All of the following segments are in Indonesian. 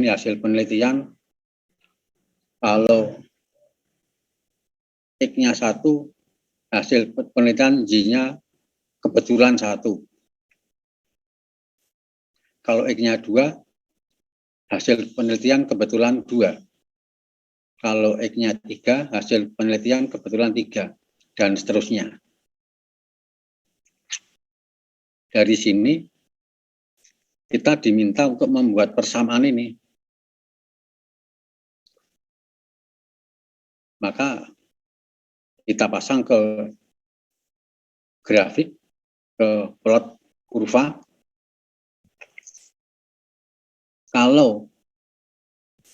ini hasil penelitian. Kalau X-nya 1, hasil penelitian Y-nya kebetulan 1. Kalau X-nya 2, hasil penelitian kebetulan 2. Kalau X-nya 3, hasil penelitian kebetulan 3. Dan seterusnya. Dari sini, kita diminta untuk membuat persamaan ini. Maka kita pasang ke grafik, ke plot kurva. Kalau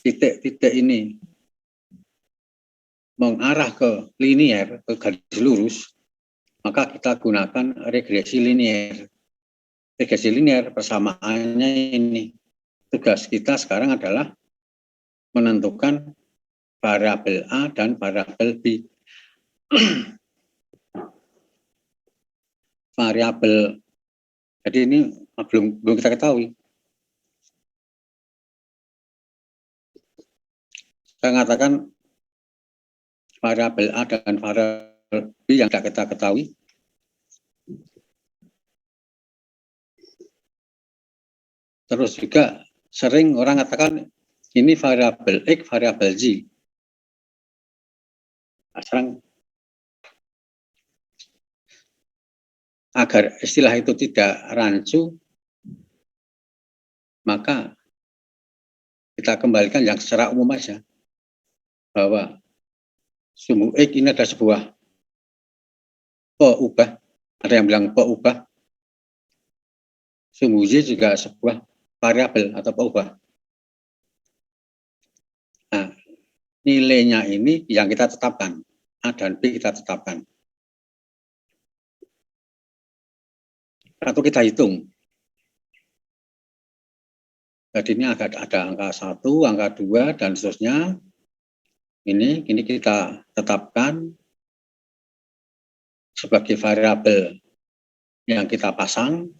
titik-titik ini mengarah ke linier, ke garis lurus, maka kita gunakan regresi linier. Regresi linier persamaannya ini. Tugas kita sekarang adalah menentukan variabel A dan variabel B. Variabel, jadi ini belum kita ketahui. Saya mengatakan variabel A dan variabel B yang tidak kita ketahui. Terus juga sering orang katakan ini variabel X, variabel Y. Nah, sekarang agar istilah itu tidak rancu, maka kita kembalikan yang secara umum saja, bahwa sumbu X ini ada sebuah peubah, ada yang bilang peubah, sumbu Y juga sebuah variabel atau peubah. Nah, nilainya ini yang kita tetapkan, A dan B kita tetapkan. Atau kita hitung. Jadi ini ada angka 1, angka 2, dan seterusnya. Ini kita tetapkan sebagai variabel yang kita pasang.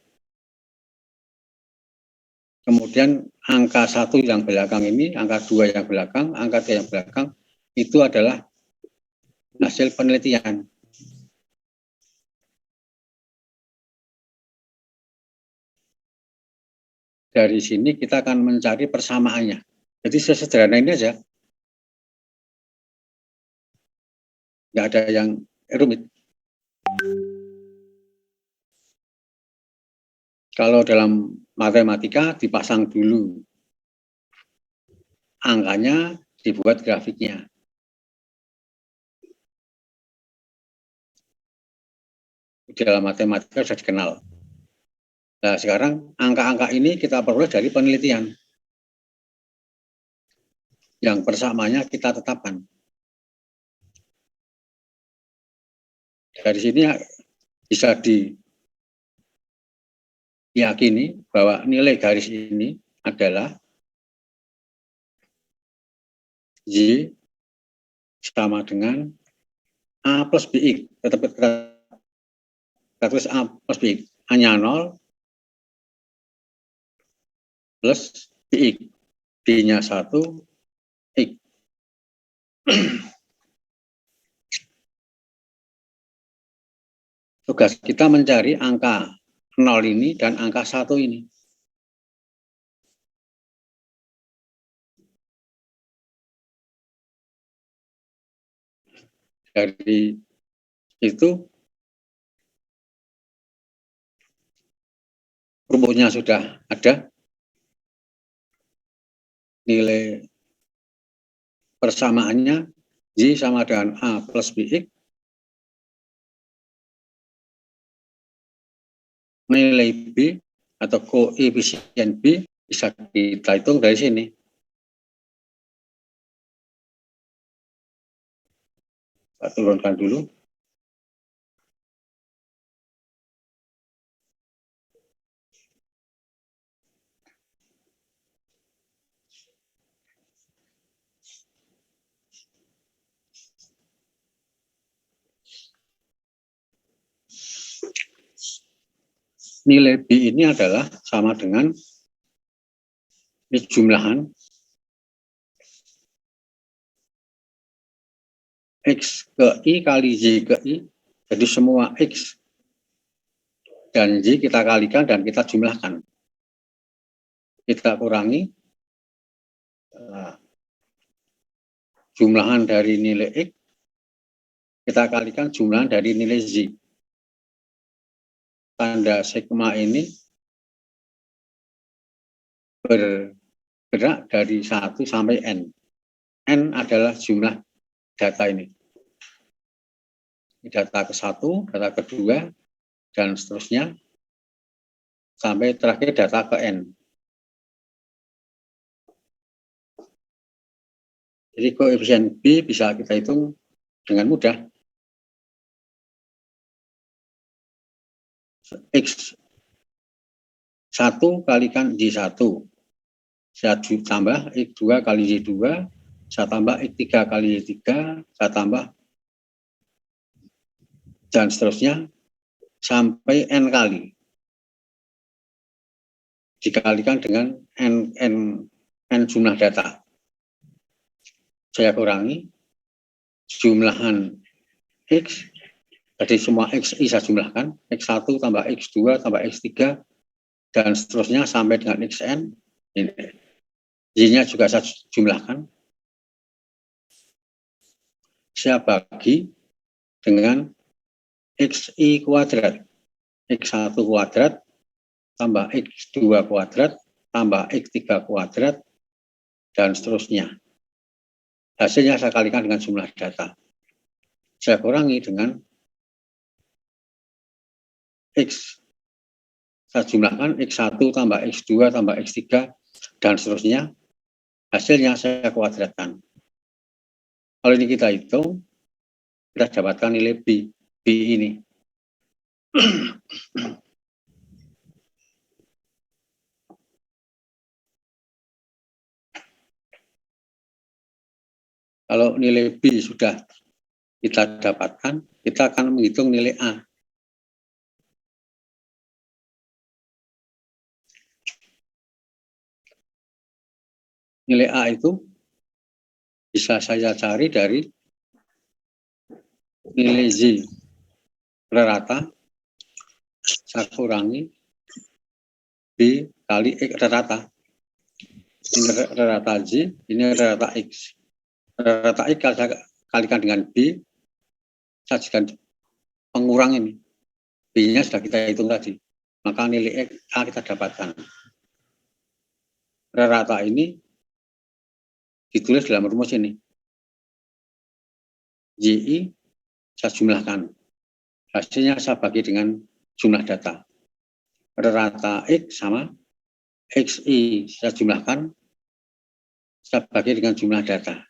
Kemudian angka 1 yang belakang ini, angka 2 yang belakang, angka 3 yang belakang, itu adalah hasil penelitian. Dari sini kita akan mencari persamaannya. Jadi sesederhana ini aja. Nggak ada yang rumit. Kalau dalam matematika dipasang dulu angkanya, dibuat grafiknya. Di dalam matematika sudah dikenal. Nah, sekarang angka-angka ini kita peroleh dari penelitian. Yang persamaannya kita tetapkan. Dari sini bisa diyakini bahwa nilai garis ini adalah Y sama dengan A plus BX. Tetap kita tulis A plus BX. A-nya 0 plus BX. B-nya 1, X. Tugas kita mencari angka 0 ini dan angka 1 ini. Dari itu rumusnya sudah ada, nilai persamaannya Y sama dengan A plus BX, nilai B atau koefisien B bisa kita hitung dari sini. Kita turunkan dulu. Nilai B ini adalah sama dengan ini jumlahan X ke I kali Y ke I, jadi semua X dan Y kita kalikan dan kita jumlahkan. Kita kurangi jumlahan dari nilai X, kita kalikan jumlahan dari nilai Z. Tanda sigma ini bergerak dari 1 sampai N. N adalah jumlah data ini. Data ke-1, data kedua, dan seterusnya, sampai terakhir data ke N. Jadi koefisien B bisa kita hitung dengan mudah. X1 kalikan Y1. Saya tambah X2 kali Y2. Saya tambah X3 kali Y3. Saya tambah dan seterusnya sampai N kali. Dikalikan dengan N jumlah data. Saya kurangi jumlahan X. Jadi semua XI saya jumlahkan, X1 tambah X2 tambah X3, dan seterusnya sampai dengan XN. Y-nya juga saya jumlahkan. Saya bagi dengan XI kuadrat. X1 kuadrat tambah X2 kuadrat tambah X3 kuadrat, dan seterusnya. Hasilnya saya kalikan dengan jumlah data. Saya kurangi dengan X. Saya jumlahkan X1 tambah X2 tambah X3 dan seterusnya. Hasilnya saya kuadratkan. Kalau ini kita hitung, kita dapatkan nilai B. B ini. Kalau nilai B sudah kita dapatkan, kita akan menghitung nilai A. Nilai A itu bisa saya cari dari nilai Z rata, saya kurangi B kali X rata. Ini rata Z, ini rata X. Rata X saya kalikan dengan B, saya jadikan pengurang ini. B-nya sudah kita hitung tadi. Maka nilai X A kita dapatkan. Rata ini ditulis dalam rumus ini. YI saya jumlahkan. Hasilnya saya bagi dengan jumlah data. Rata X sama XI saya jumlahkan. Saya bagi dengan jumlah data.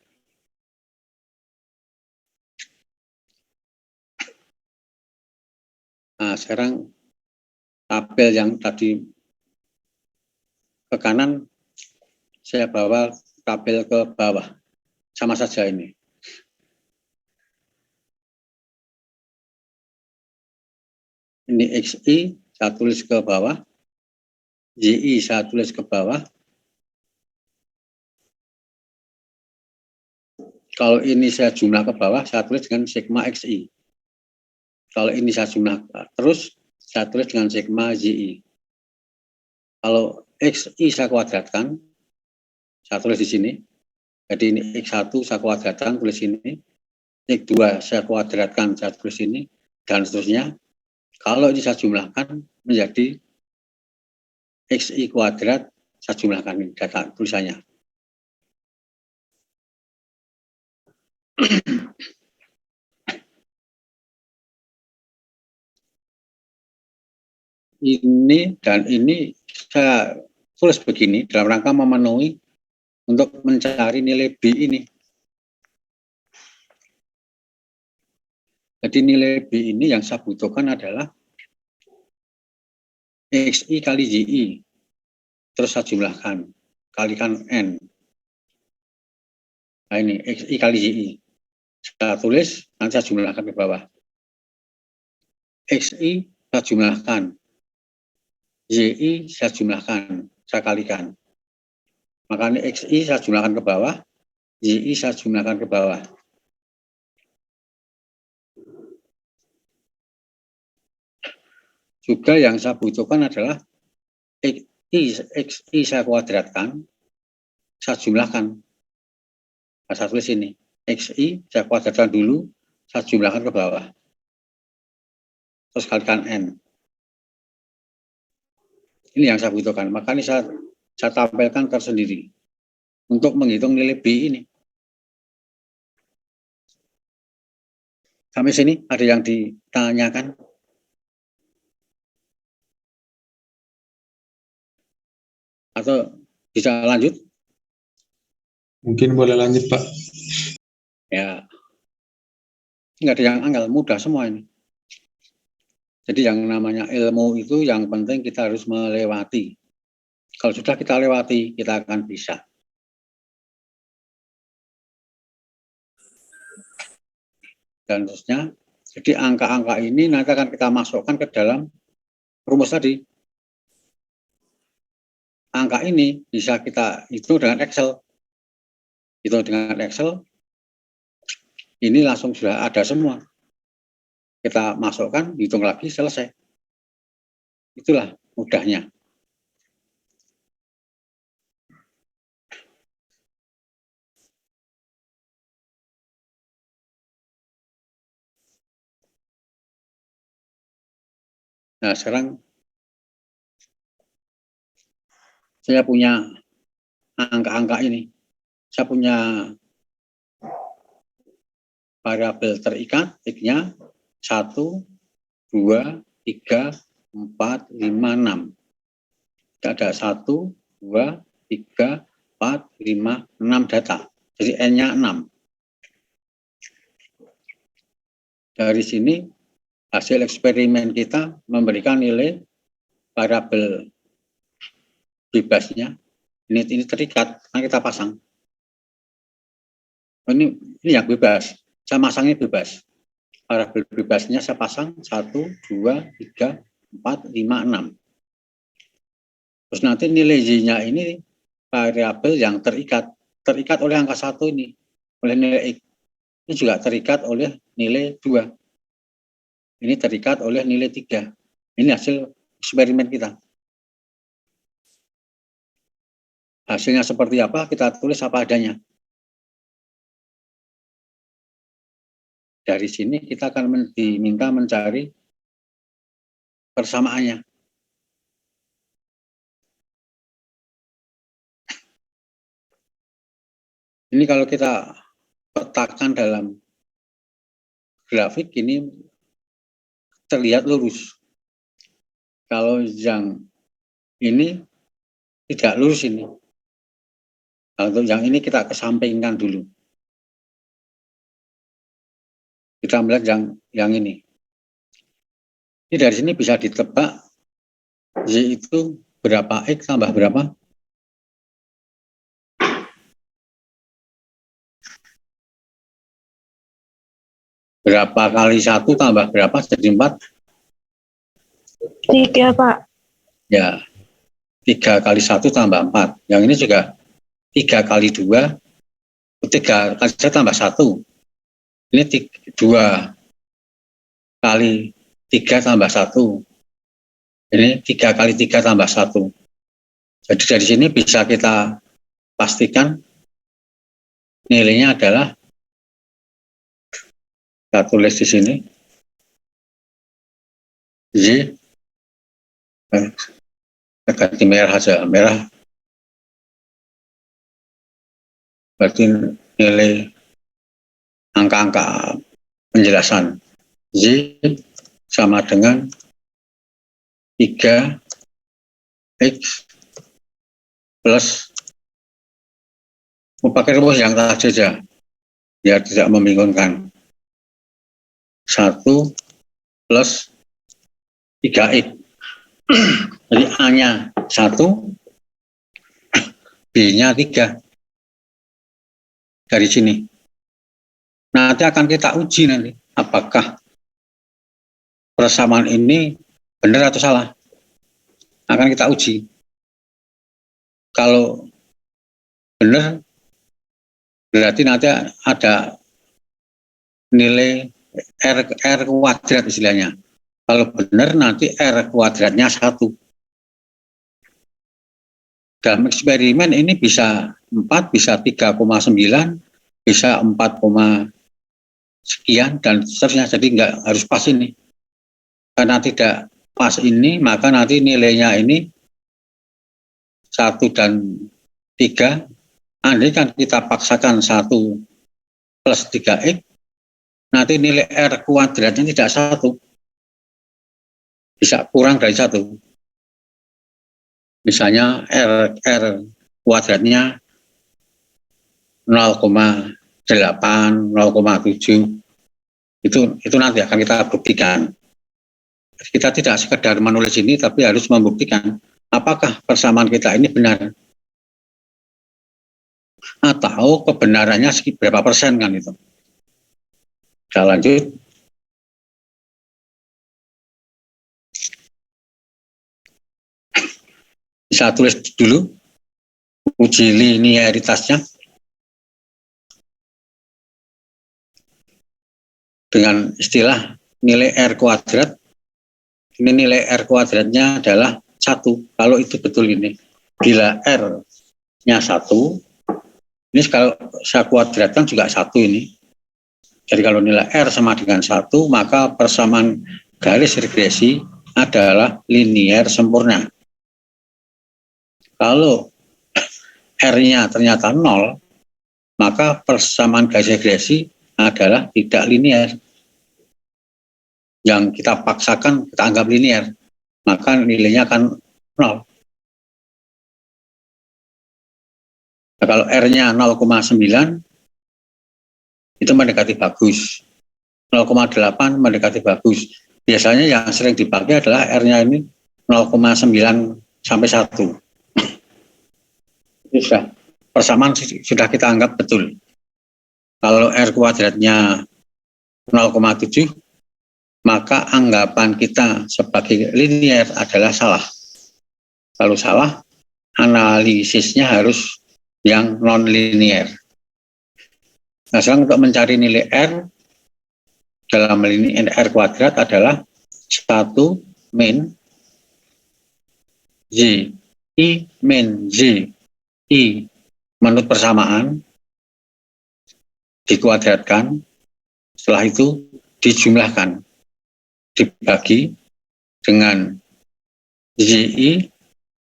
Nah, sekarang tabel yang tadi ke kanan, saya bawa tabel ke bawah. Sama saja ini. Ini XI, saya tulis ke bawah. YI, saya tulis ke bawah. Kalau ini saya jumlah ke bawah, saya tulis dengan sigma XI. Kalau ini saya jumlah terus, saya tulis dengan sigma YI. Kalau XI saya kuadratkan, saya tulis di sini. Jadi ini X1 saya kuadratkan, tulis ini. X2 saya kuadratkan, saya tulis ini. Dan seterusnya. Kalau ini saya jumlahkan menjadi XI kuadrat, saya jumlahkan ini data tulisannya. Ini dan ini saya tulis begini dalam rangka memenuhi untuk mencari nilai B ini. Jadi nilai B ini yang saya butuhkan adalah XI kali YI. Terus saya jumlahkan, kalikan N. Nah ini XI kali YI. Saya tulis, nanti saya jumlahkan ke bawah. XI saya jumlahkan. YI saya jumlahkan, saya kalikan. Makanya XI saya jumlahkan ke bawah, YI saya jumlahkan ke bawah. juga yang saya butuhkan adalah XI saya kuadratkan, saya jumlahkan. Saya tulis ini, XI saya kuadratkan dulu, saya jumlahkan ke bawah. Terus kalikan N. Ini yang saya butuhkan. Makanya saya tampilkan tersendiri untuk menghitung nilai B ini. Sampai sini ada yang ditanyakan? Atau bisa lanjut? Mungkin boleh lanjut, Pak. Ya, nggak ada yang anggal, mudah semua ini. Jadi yang namanya ilmu itu yang penting kita harus melewati. Kalau sudah kita lewati, kita akan bisa. Dan terusnya, jadi angka-angka ini nanti akan kita masukkan ke dalam rumus tadi. Angka ini bisa kita hitung dengan Excel. Hitung dengan Excel, ini langsung sudah ada semua. Kita masukkan, hitung lagi, selesai. Itulah mudahnya. Nah, sekarang saya punya angka-angka ini. Saya punya variabel terikat, X-nya 1, 2, 3, 4, 5, 6. Ada 1, 2, 3, 4, 5, 6 data. Jadi N-nya 6. Dari sini hasil eksperimen kita memberikan nilai variabel bebasnya. Ini terikat, nah kita pasang. Ini yang bebas. Saya masangnya bebas. Variabel bebasnya saya pasang 1, 2, 3, 4, 5, 6. Terus nanti nilai Y-nya ini variabel yang terikat oleh angka 1 ini, oleh nilai X. Ini juga terikat oleh nilai 2. Ini terikat oleh nilai 3. Ini hasil eksperimen kita. Hasilnya seperti apa, kita tulis apa adanya. Dari sini kita akan diminta mencari persamaannya. Ini kalau kita petakan dalam grafik ini terlihat lurus. Kalau yang ini tidak lurus ini. Untuk yang ini kita kesampingkan dulu. Kita melihat yang ini. Ini dari sini bisa ditebak Y itu berapa, X tambah berapa? Berapa kali 1 tambah berapa jadi 4? 3, Pak. Ya, 3 kali 1 tambah 4. Yang ini juga 3 kali 2, 3 kali 1 tambah 1. Ini 2 kali 3 tambah 1. Ini 3 kali 3 tambah 1. Jadi dari sini bisa kita pastikan nilainya adalah, kita tulis di sini, Y, ganti merah saja, merah. Berarti nilai angka-angka penjelasan Y sama dengan 3X plus, pakai rumus yang tadi saja, biar tidak membingungkan. 1 plus 3X. Jadi A-nya 1, B-nya 3. Dari sini. Nanti akan kita uji nanti, apakah persamaan ini benar atau salah. Akan kita uji. Kalau benar, berarti nanti ada nilai R kuadrat istilahnya. Kalau benar nanti R kuadratnya 1. Dalam eksperimen ini bisa 4, bisa 3,9, bisa 4, sekian, dan seterusnya. Jadi nggak harus pas ini. Karena tidak pas ini, maka nanti nilainya ini 1 dan 3. Andai kan kita paksakan 1 plus 3x, nanti nilai R kuadratnya tidak 1. Bisa kurang dari 1. Misalnya R kuadratnya 0,8, 0,7. Itu nanti akan kita buktikan. Kita tidak sekedar menulis ini, tapi harus membuktikan apakah persamaan kita ini benar. Atau kebenarannya berapa persen kan itu. Kita lanjut. Bisa tulis dulu uji linearitasnya dengan istilah nilai R kuadrat. Ini nilai R kuadratnya adalah 1. Kalau itu betul ini. Bila R-nya 1, ini kalau saya kuadratkan juga 1 ini. Jadi kalau nilai R sama dengan 1, maka persamaan garis regresi adalah linear sempurna. Kalau R-nya ternyata 0, maka persamaan garis regresi adalah tidak linear. Yang kita paksakan, kita anggap linear, maka nilainya akan 0. Nah, kalau R-nya 0,9, itu mendekati bagus. 0,8 mendekati bagus. Biasanya yang sering dipakai adalah R-nya ini 0,9 sampai 1. Itu sudah persamaan sudah kita anggap betul. Kalau R kuadratnya 0,7, maka anggapan kita sebagai linear adalah salah. Kalau salah, analisisnya harus yang non-linear. Nah, sekarang untuk mencari nilai R dalam linear R kuadrat adalah 1 min Z. I min Z. I menurut persamaan dikuadratkan, setelah itu dijumlahkan, dibagi dengan ZI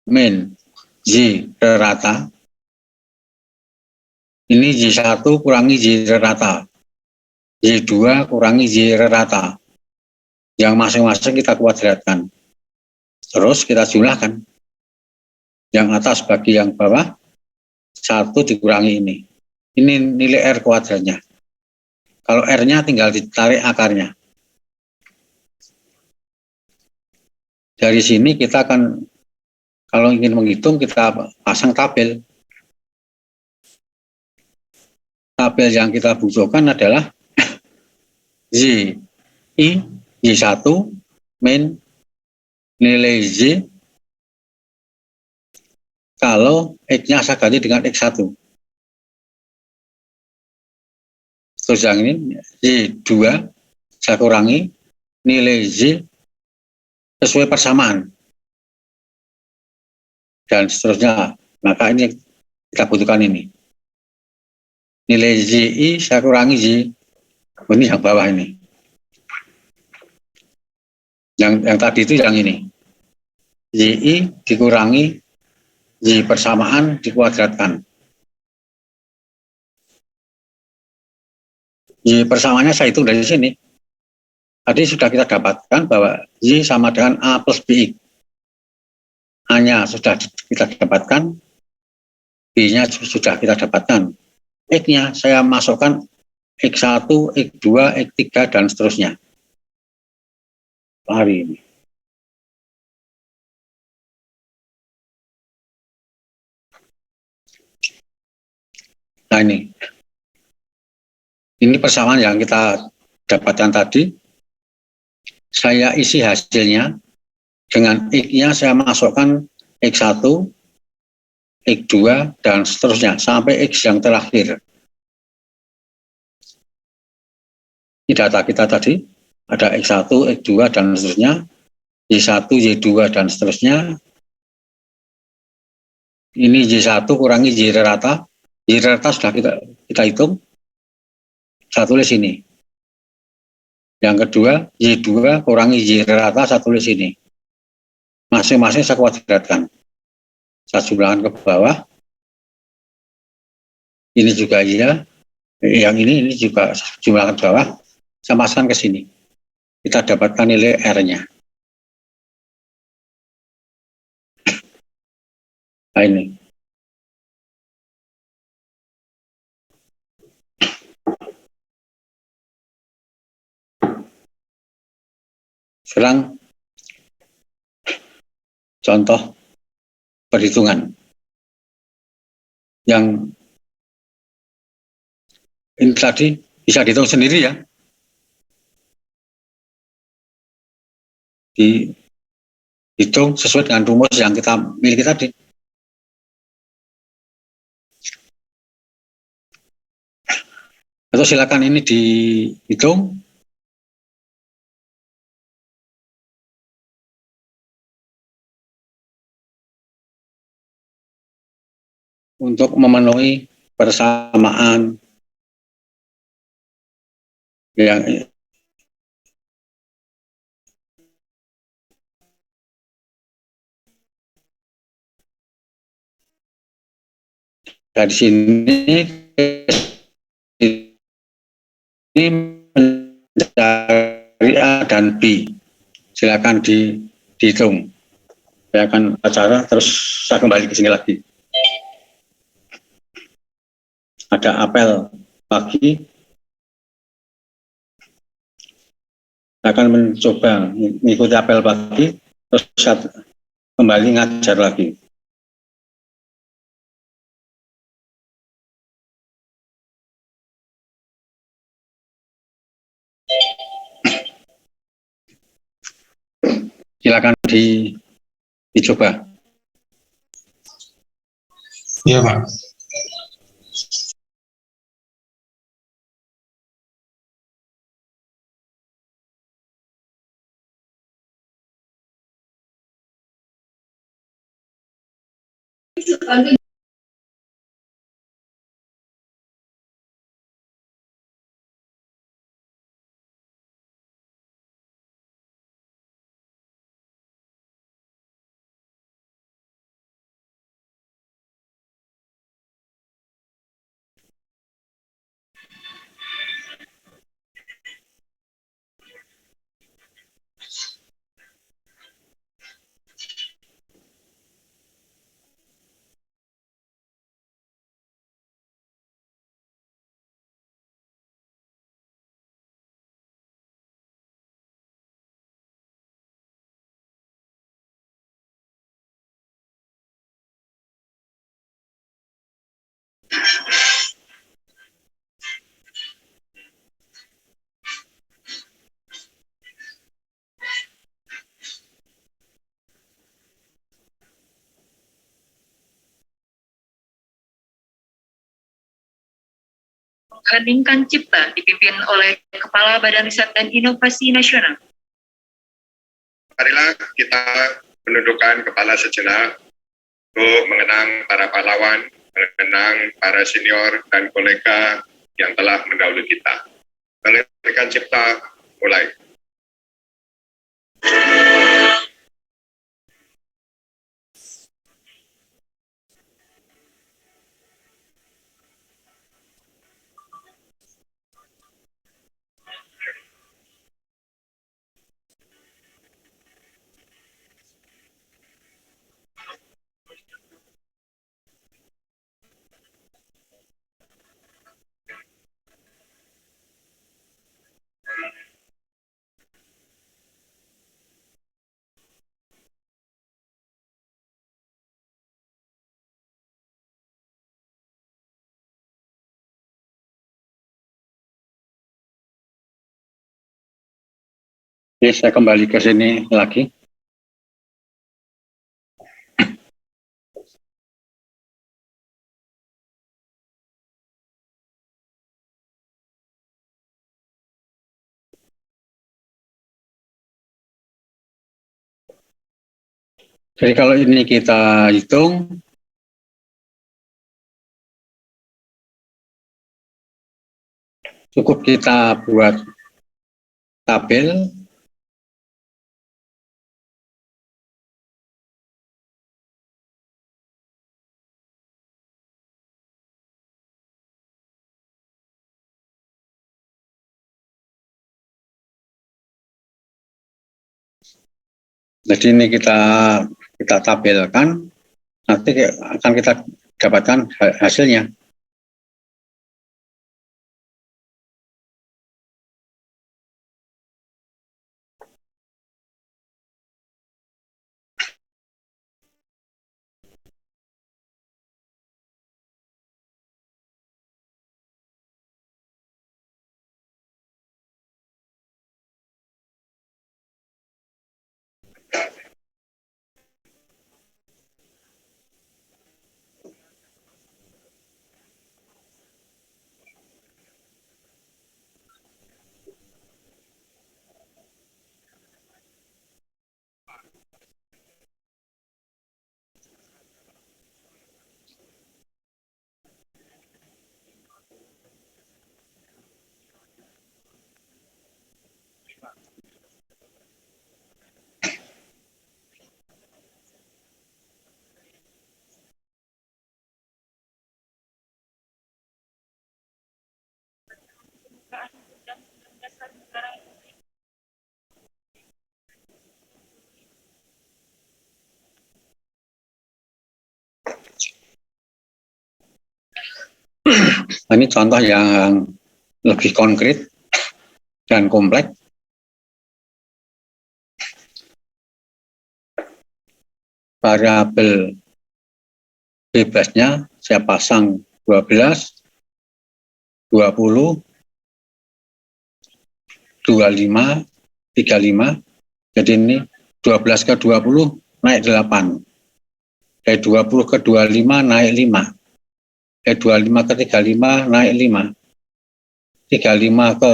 min Z rata. Ini Z1 kurangi Z rata, Z2 kurangi Z rata. Yang masing-masing kita kuadratkan. Terus kita jumlahkan. Yang atas bagi yang bawah, 1 dikurangi ini. Ini nilai R kuadratnya. Kalau R-nya tinggal ditarik akarnya. Dari sini kita akan, kalau ingin menghitung, kita pasang tabel. Tabel yang kita butuhkan adalah Z, I, Z1, min nilai Z, kalau X-nya saya ganti dengan X1. Terus yang ini, Z2, saya kurangi nilai Z sesuai persamaan. Dan seterusnya. Maka ini kita butuhkan ini. Nilai ZI saya kurangi Z. Ini yang bawah ini. Yang tadi itu yang ini. ZI dikurangi Z persamaan dikuadratkan. Z persamaannya saya hitung dari sini. Tadi sudah kita dapatkan bahwa Z sama dengan A plus BX. A-nya sudah kita dapatkan, B-nya sudah kita dapatkan. X-nya saya masukkan X1, X2, X3, dan seterusnya. Hari ini. Nah ini persamaan yang kita dapatkan tadi. Saya isi hasilnya dengan X-nya saya masukkan X1, X2, dan seterusnya sampai X yang terakhir. Ini data kita tadi. Ada X1, X2, dan seterusnya, Y1, Y2, dan seterusnya. Ini Y1 kurangi Y rata. Y rata sudah kita hitung. Saya tulis ini. Yang kedua, Y2 kurangi Y rata, saya tulis ini. Masing-masing saya kuadratkan. Saya jumlahkan ke bawah. Ini juga iya. Yang ini juga jumlahkan ke bawah. Saya masukkan ke sini. Kita dapatkan nilai R-nya. Nah, ini. Sekarang contoh perhitungan. Yang ini tadi bisa dihitung sendiri ya. Dihitung sesuai dengan rumus yang kita miliki tadi. Atau silakan ini dihitung. Untuk memenuhi persamaan yang dari sini ini mencari A dan B. Silakan dihitung. Saya akan acara terus saya kembali ke sini lagi. Ada apel pagi. Saya akan mencoba mengikuti apel pagi terus saya kembali ngajar lagi. Silakan dicoba. Iya, Pak. Heningkan Cipta dipimpin oleh Kepala Badan Riset dan Inovasi Nasional. Marilah kita menundukkan kepala sejenak untuk mengenang para pahlawan, mengenang para senior dan kolega yang telah mendahului kita. Heningkan Cipta, mulai. Oke, saya kembali ke sini lagi. Jadi kalau ini kita hitung, cukup kita buat tabel. Jadi ini kita tabelkan, nanti akan kita dapatkan hasilnya. Ini contoh yang lebih konkret dan kompleks. Variabel bebasnya saya pasang 12, 20, 25, 35. Jadi ini 12 ke 20 naik 8. Dari 20 ke 25 naik 5. Dari 25 ke 35 naik 5. 35 ke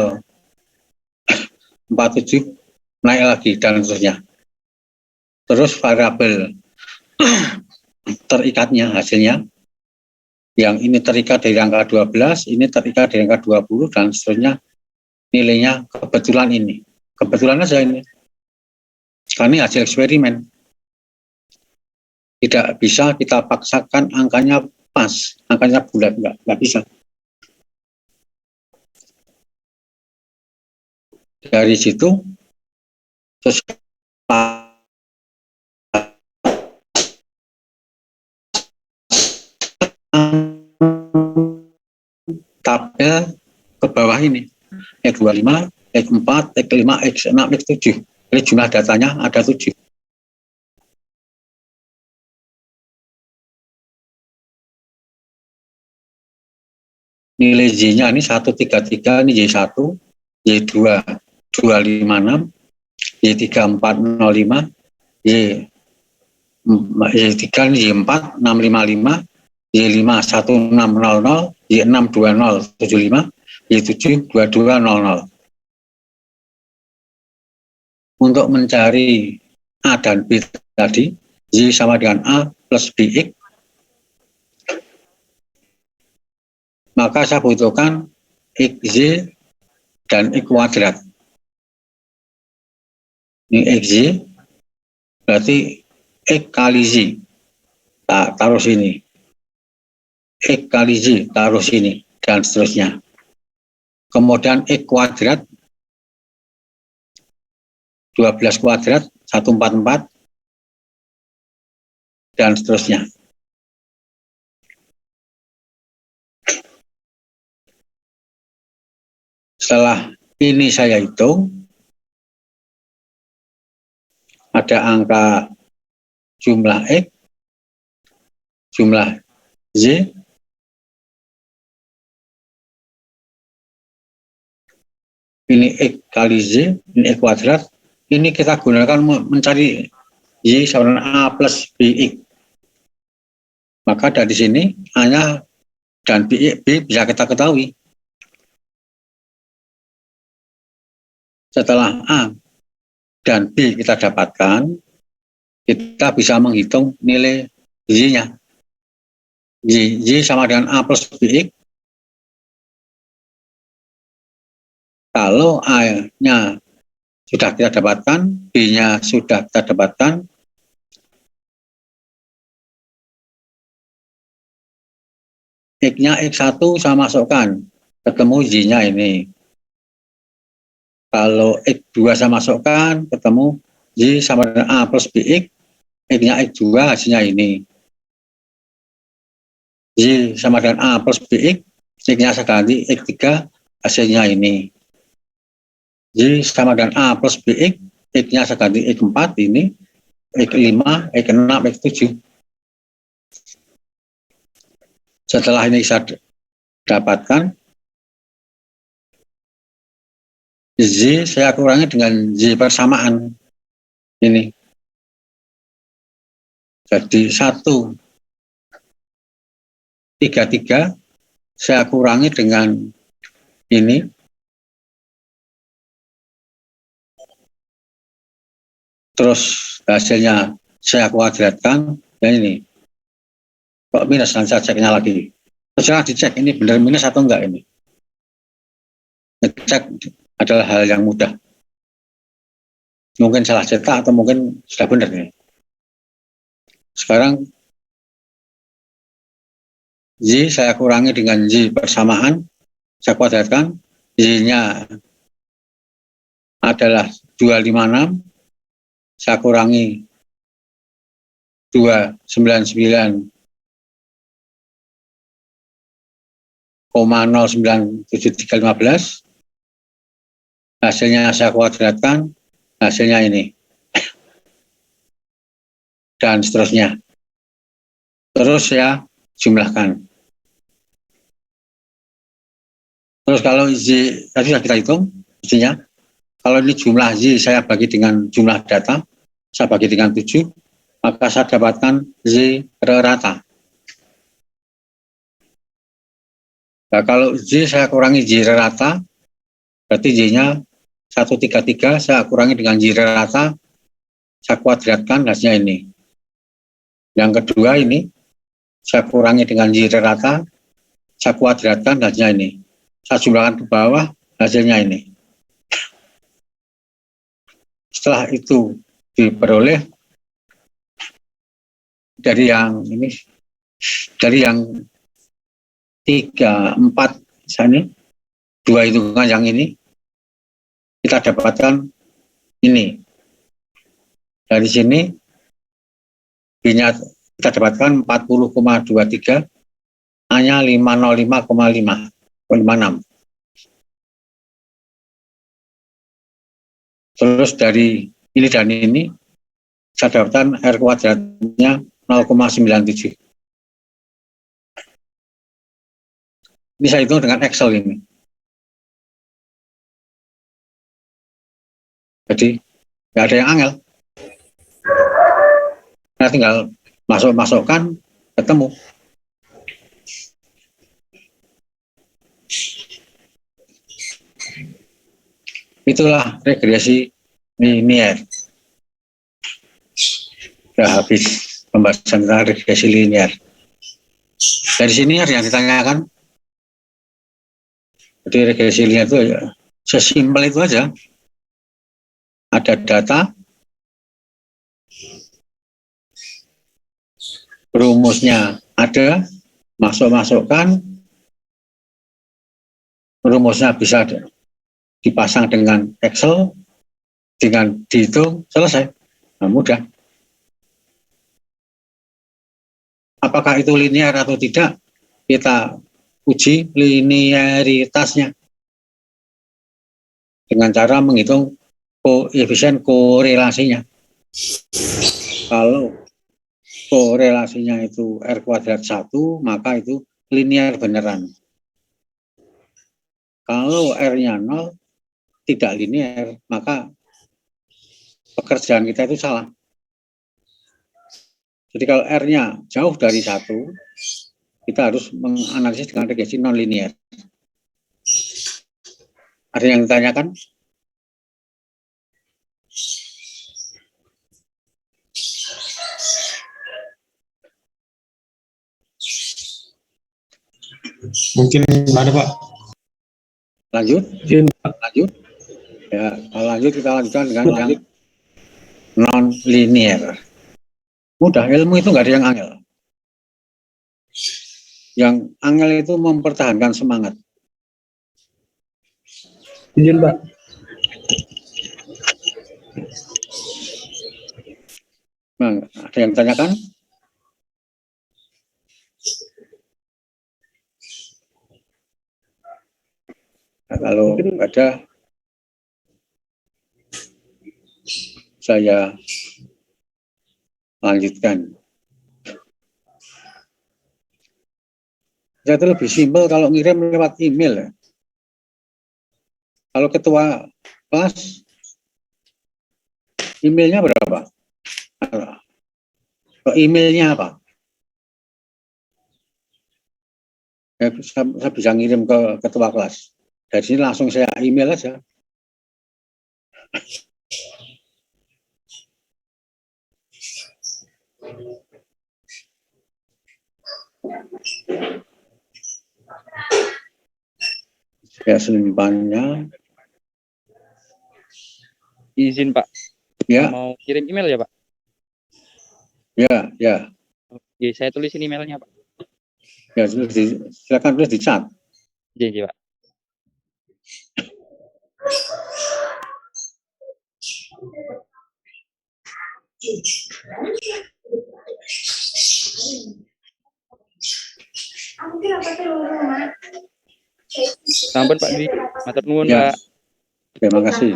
47 naik lagi dan seterusnya. Terus variabel terikatnya hasilnya, yang ini terikat dari angka 12, ini terikat dari angka 20 dan seterusnya, nilainya kebetulan ini. Kebetulan aja ini. Karena ini hasil eksperimen. Tidak bisa kita paksakan angkanya pas, angkanya bulat, nggak bisa. Dari situ, terus tabel ke bawah ini, X25, X4, X5, X6, X7. Jadi jumlah datanya ada 7. Nilai Y-nya ini 133, ini Y1, Y2, 256, Y3405, Y3 ini Y4, 655, Y5, 1600, Y6, 2075, Y7, 2200. Untuk mencari A dan B tadi, Y sama dengan A plus BX, maka saya butuhkan XY dan X kuadrat. Ini XY, berarti X kali Z, taruh sini. X kali Z, taruh sini, dan seterusnya. Kemudian X kuadrat, 12 kuadrat, 144, dan seterusnya. Setelah ini saya hitung, ada angka jumlah X, jumlah Y, ini X kali Z, ini X kuadrat, ini kita gunakan mencari Y sama dengan A plus BX. Maka dari sini A-nya dan B bisa kita ketahui. Setelah A dan B kita dapatkan, kita bisa menghitung nilai Y-nya. Y sama dengan A plus BX. Kalau A-nya sudah kita dapatkan, B-nya sudah kita dapatkan, X-nya X1 saya masukkan, ketemu Y-nya ini. Kalau X2 saya masukkan, ketemu Y sama dengan A plus BX, X-nya X2 hasilnya ini. Y sama dengan A plus BX, X-nya saya ganti X3 hasilnya ini. Y sama dengan A plus BX, X-nya saya ganti X4 ini, X5, X6, X7. Setelah ini saya dapatkan, Z saya kurangi dengan Z persamaan ini. Jadi 1, 3, 3 saya kurangi dengan ini. Terus hasilnya saya kuadratkan dan ini. Kok minus, dan saya ceknya lagi. Terus dicek ini benar minus atau enggak ini. Ngecek adalah hal yang mudah. Mungkin salah cetak atau mungkin sudah benar ini. Sekarang Y saya kurangi dengan Y persamaan, saya kuadratkan, Y-nya adalah 256, saya kurangi 299,097315, hasilnya saya kuadratkan, hasilnya ini. Dan seterusnya. Terus saya jumlahkan. Terus kalau Y tadi sudah kita hitung, mestinya kalau ini jumlah Y saya bagi dengan jumlah data, saya bagi dengan 7, maka saya dapatkan Y rata. Nah, kalau Y saya kurangi Y rata, berarti Y-nya 133, saya kurangi dengan Y rata, saya kuadratkan hasilnya ini. Yang kedua ini, saya kurangi dengan Y rata, saya kuadratkan hasilnya ini. Saya jumlahkan ke bawah, hasilnya ini. Setelah itu diperoleh dari yang ini, dari yang 3, 4, misalnya 2 hitungan yang ini, kita dapatkan ini. Dari sini, B-nya kita dapatkan 40,23, A-nya 505,56. Terus dari ini dan ini, saya dapatkan R kuadratnya 0,97. Ini saya hitung dengan Excel ini. Jadi, nggak ada yang angel. Nah, tinggal masukkan, ketemu. Itulah regresi linier. Sudah habis pembahasan tentang regresi linier. Dari sini ada yang ditanyakan. Jadi regresi linier itu ya, sesimpel itu aja. Ada data, rumusnya ada, masukkan, rumusnya bisa dipasang dengan Excel, dengan dihitung, selesai. Nah, mudah. Apakah itu linear atau tidak? Kita uji linearitasnya dengan cara menghitung koefisien korelasinya. Kalau korelasinya itu R kuadrat 1, maka itu linear beneran. Kalau R-nya 0, tidak linear, maka pekerjaan kita itu salah. Jadi kalau R-nya jauh dari 1, kita harus menganalisis dengan regresi non-linear. Ada yang ditanyakan? Mungkin nggak ada Pak. Lanjut. Izin Pak. Lanjut. Ya, kalau lanjut kita lanjutkan dengan yang non linear. Mudah, ilmu itu nggak ada yang angel. Yang angel itu mempertahankan semangat. Izin Pak. Nah, ada yang tanyakan? Nah, kalau ada, saya lanjutkan. Itu lebih simpel kalau ngirim lewat email. Ya. Kalau ketua kelas, emailnya berapa? Emailnya apa? Saya bisa ngirim ke ketua kelas. Dari sini langsung saya email aja. Ya, simpannya. Izin Pak. Ya. Mau kirim email ya Pak? Ya, ya. Oke, saya tulisin emailnya Pak. Ya, silakan tulis di chat. Izin Pak. Sampun Pak Dwi, matur nuwun Ya. Pak. Terima kasih.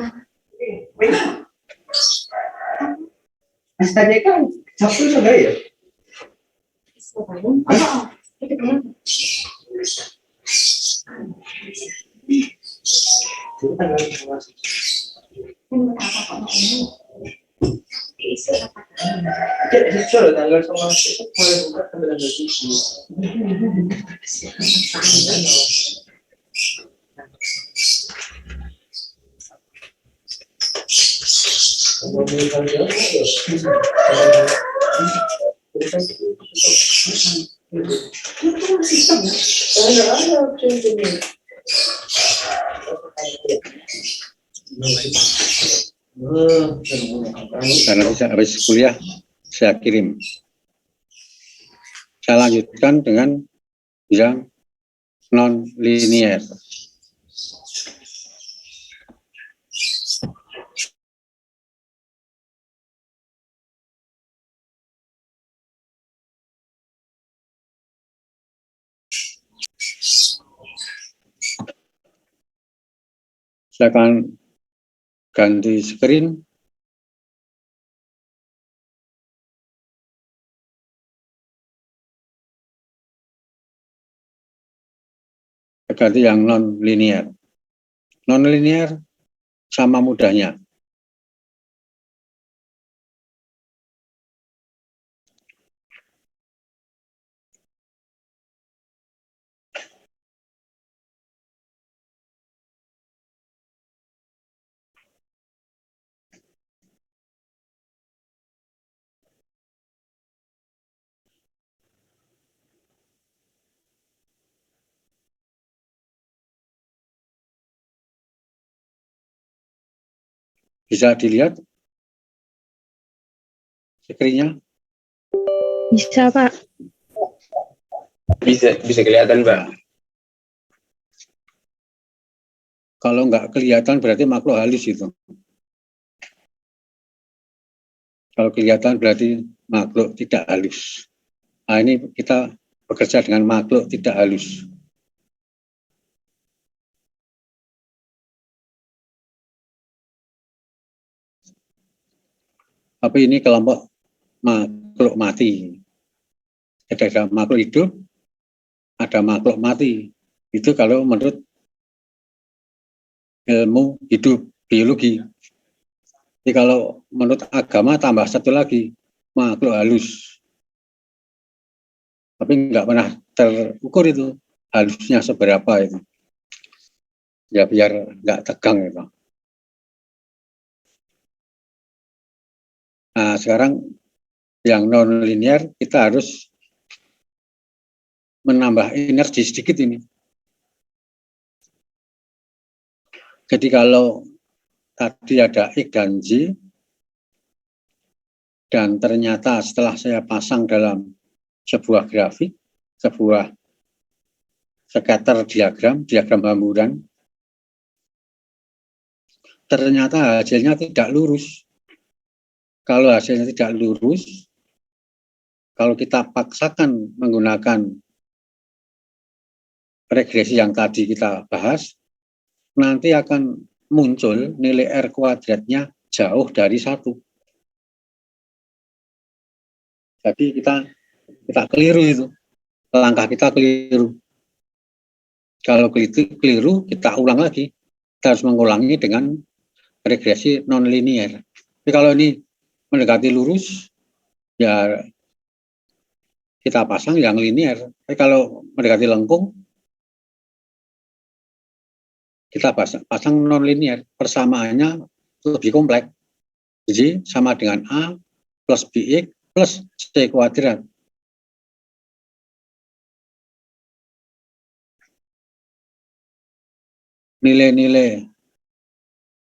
Karena bisa habis kuliah, saya kirim. Saya lanjutkan dengan yang non linear. Saya akan ganti screen. Ganti yang non linear. Non linear sama mudahnya. Bisa dilihat screen-nya? Bisa, Pak. Bisa kelihatan Pak. Kalau nggak kelihatan berarti makhluk halus itu. Kalau kelihatan berarti makhluk tidak halus. Nah, ini kita bekerja dengan makhluk tidak halus. Tapi ini kelompok makhluk mati. Ada makhluk hidup, ada makhluk mati. Itu kalau menurut ilmu hidup, biologi. Jadi kalau menurut agama tambah satu lagi, makhluk halus. Tapi nggak pernah terukur itu, halusnya seberapa itu. Ya biar nggak tegang itu. Nah sekarang yang non linear kita harus menambah energi sedikit ini. Jadi kalau tadi ada X dan Y, dan ternyata setelah saya pasang dalam sebuah grafik, sebuah scatter diagram hamburan, ternyata hasilnya tidak lurus. Kalau hasilnya tidak lurus, kalau kita paksakan menggunakan regresi yang tadi kita bahas, nanti akan muncul nilai R kuadratnya jauh dari 1. Jadi kita keliru itu. Langkah kita keliru. Kalau keliru, kita ulang lagi. Kita harus mengulangi dengan regresi non-linear. Tapi kalau ini mendekati lurus, ya kita pasang yang linear. Tapi kalau mendekati lengkung, kita pasang non-linear. Persamaannya lebih kompleks. Jadi sama dengan A plus BX plus C kuadrat. Nilai-nilai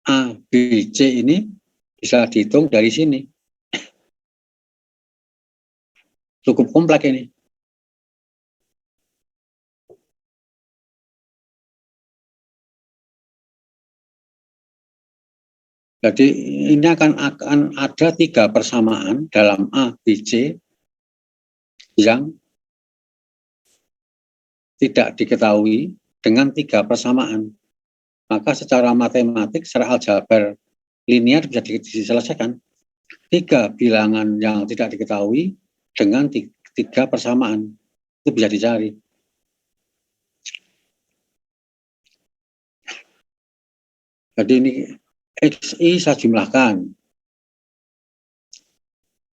A, B, C ini bisa dihitung dari sini. Cukup kompleks ini. Jadi ini akan ada 3 persamaan dalam A, B, C yang tidak diketahui dengan 3 persamaan. Maka secara matematik, secara aljabar linear bisa diselesaikan. 3 bilangan yang tidak diketahui dengan 3 persamaan. Itu bisa dicari. Jadi ini XI saya jumlahkan.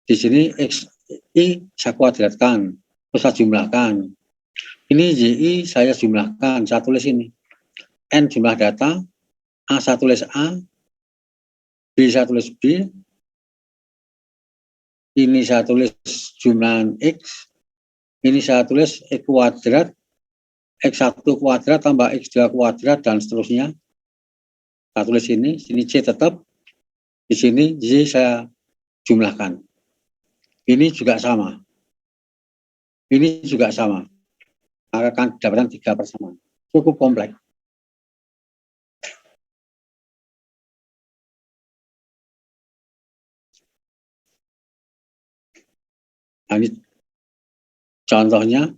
Di sini XI saya kuadratkan, terus saya jumlahkan. Ini YI saya jumlahkan, saya tulis ini. N jumlah data, A saya tulis A, B saya tulis B, ini saya tulis jumlahan X, ini saya tulis X kuadrat, X1 kuadrat tambah X2 kuadrat, dan seterusnya. Saya tulis ini, sini C tetap, di sini Y saya jumlahkan. Ini juga sama. Ini juga sama. Akan dapatkan 3 persamaan. Cukup kompleks. Nah, ini contohnya.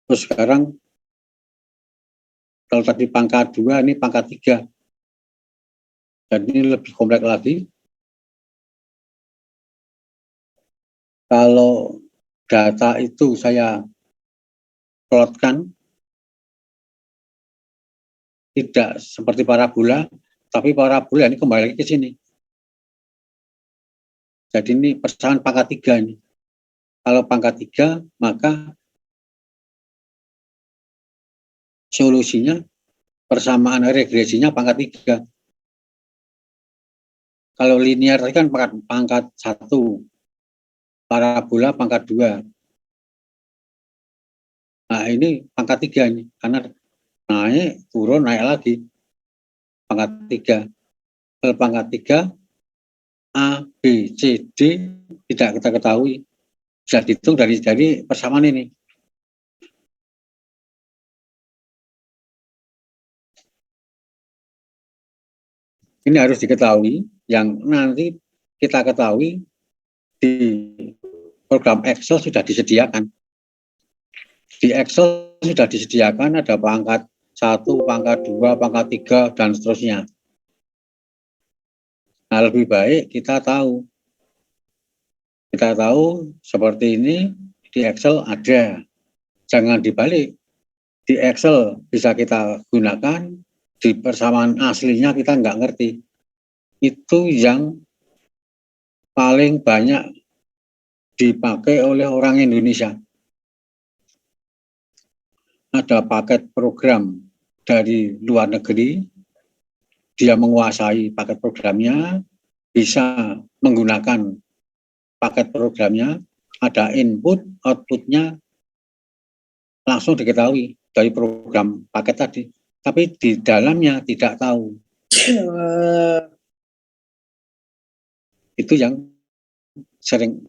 Terus sekarang kalau tadi pangkat 2, ini pangkat 3. Dan ini lebih kompleks lagi. Kalau data itu saya plotkan, tidak seperti parabola, tapi parabola ini kembali lagi ke sini. Jadi ini persamaan pangkat 3 ini. Kalau pangkat 3, maka solusinya persamaan regresinya pangkat 3. Kalau linear tadi kan pangkat 1, parabola pangkat 2. Nah ini pangkat 3 ini, karena naik, turun, naik lagi. Pangkat 3. Kalau pangkat 3, A, B, C, D tidak kita ketahui. Bisa dihitung dari persamaan ini. Ini harus diketahui, yang nanti kita ketahui di program Excel sudah disediakan. Di Excel sudah disediakan ada pangkat 1, pangkat 2, pangkat 3, dan seterusnya. Nah, lebih baik kita tahu. Kita tahu seperti ini di Excel ada. Jangan dibalik. Di Excel bisa kita gunakan, di persamaan aslinya kita nggak ngerti. Itu yang paling banyak dipakai oleh orang Indonesia. Ada paket program dari luar negeri, dia menguasai paket programnya, bisa menggunakan paket programnya, ada input, outputnya langsung diketahui dari program paket tadi. Tapi di dalamnya tidak tahu. Itu yang sering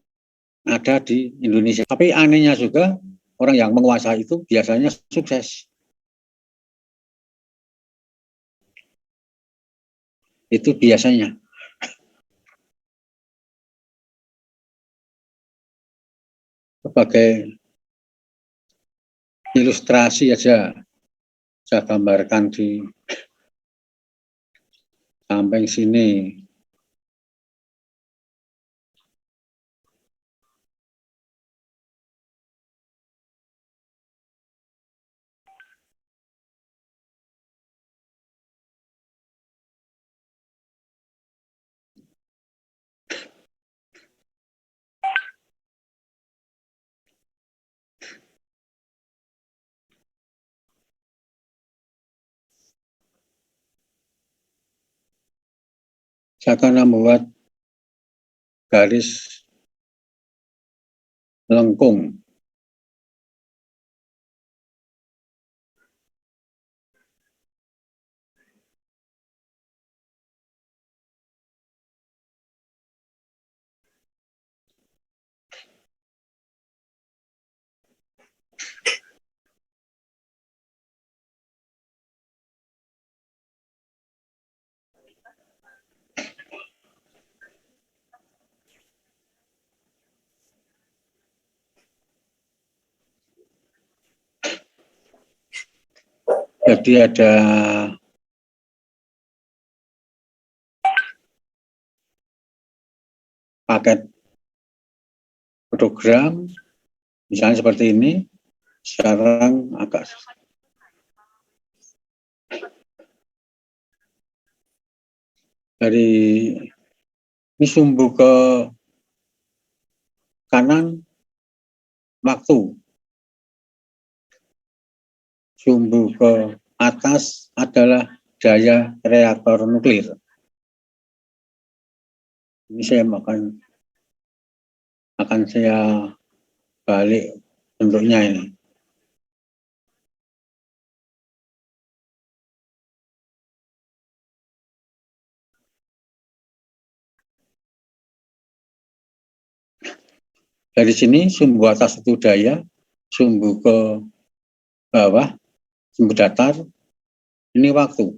ada di Indonesia. Tapi anehnya juga, orang yang menguasai itu biasanya sukses. Itu biasanya. Sebagai ilustrasi aja, saya gambarkan di samping sini. Saya akan membuat garis lengkung. Jadi ada paket program, misalnya seperti ini. Sekarang agak dari ini sumbu ke kanan waktu, sumbu ke atas adalah daya reaktor nuklir. Ini saya akan saya balik bentuknya ini. Dari sini sumbu atas itu daya, sumbu ke bawah, sumbu datar, ini waktu.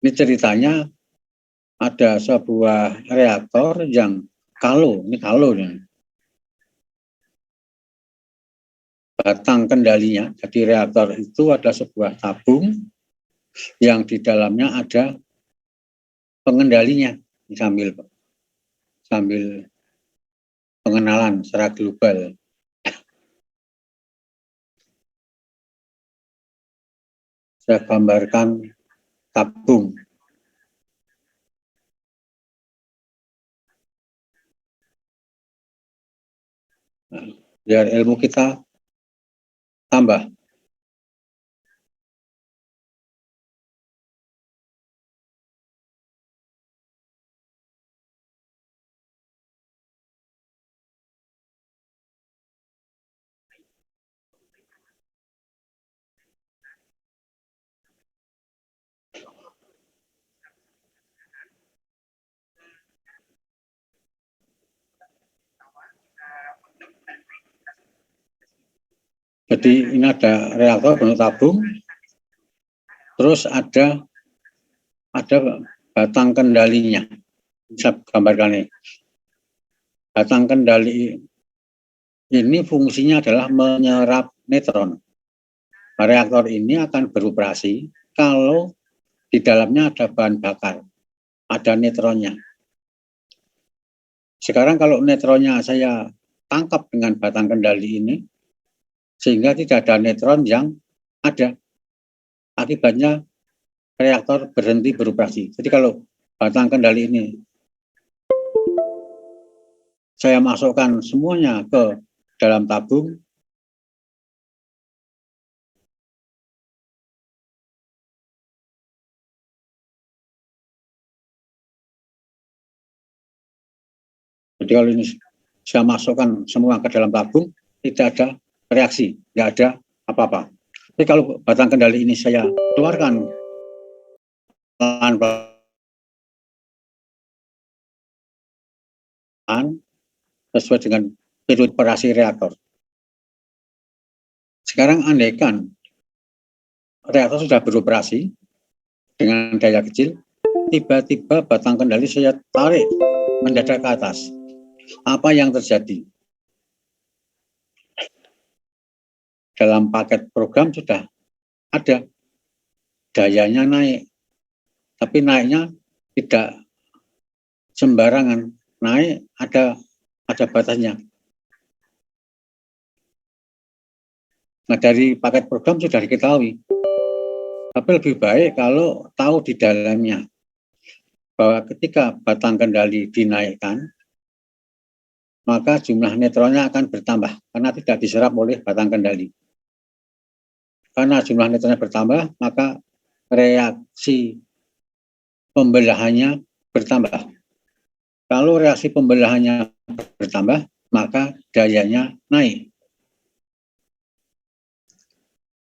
Ini ceritanya ada sebuah reaktor yang ini kalau nih. Batang kendalinya, jadi reaktor itu ada sebuah tabung yang di dalamnya ada pengendalinya, sambil pengenalan secara global. Saya gambarkan tabung. Biar ilmu kita tambah. Jadi ini ada reaktor bentuk tabung, terus ada batang kendalinya. Saya gambarkan ini. Batang kendali ini fungsinya adalah menyerap neutron. Reaktor ini akan beroperasi kalau di dalamnya ada bahan bakar, ada neutronnya. Sekarang kalau neutronnya saya tangkap dengan batang kendali ini, sehingga tidak ada neutron yang ada. Akibatnya reaktor berhenti beroperasi. Jadi kalau batang kendali ini saya masukkan semuanya ke dalam tabung, Jadi kalau ini saya masukkan semua ke dalam tabung, tidak ada reaksi, tidak ada apa-apa. Tapi kalau batang kendali ini saya keluarkan pelan-pelan sesuai dengan periode operasi reaktor. Sekarang andaikan reaktor sudah beroperasi dengan daya kecil, tiba-tiba batang kendali saya tarik mendadak ke atas. Apa yang terjadi? Dalam paket program sudah ada dayanya naik, tapi naiknya tidak sembarangan, naik ada batasnya. Nah, dari paket program sudah diketahui, tapi lebih baik kalau tahu di dalamnya bahwa ketika batang kendali dinaikkan, maka jumlah neutronnya akan bertambah karena tidak diserap oleh batang kendali. Karena jumlah neutronnya bertambah, maka reaksi pembelahannya bertambah. Kalau reaksi pembelahannya bertambah, maka dayanya naik.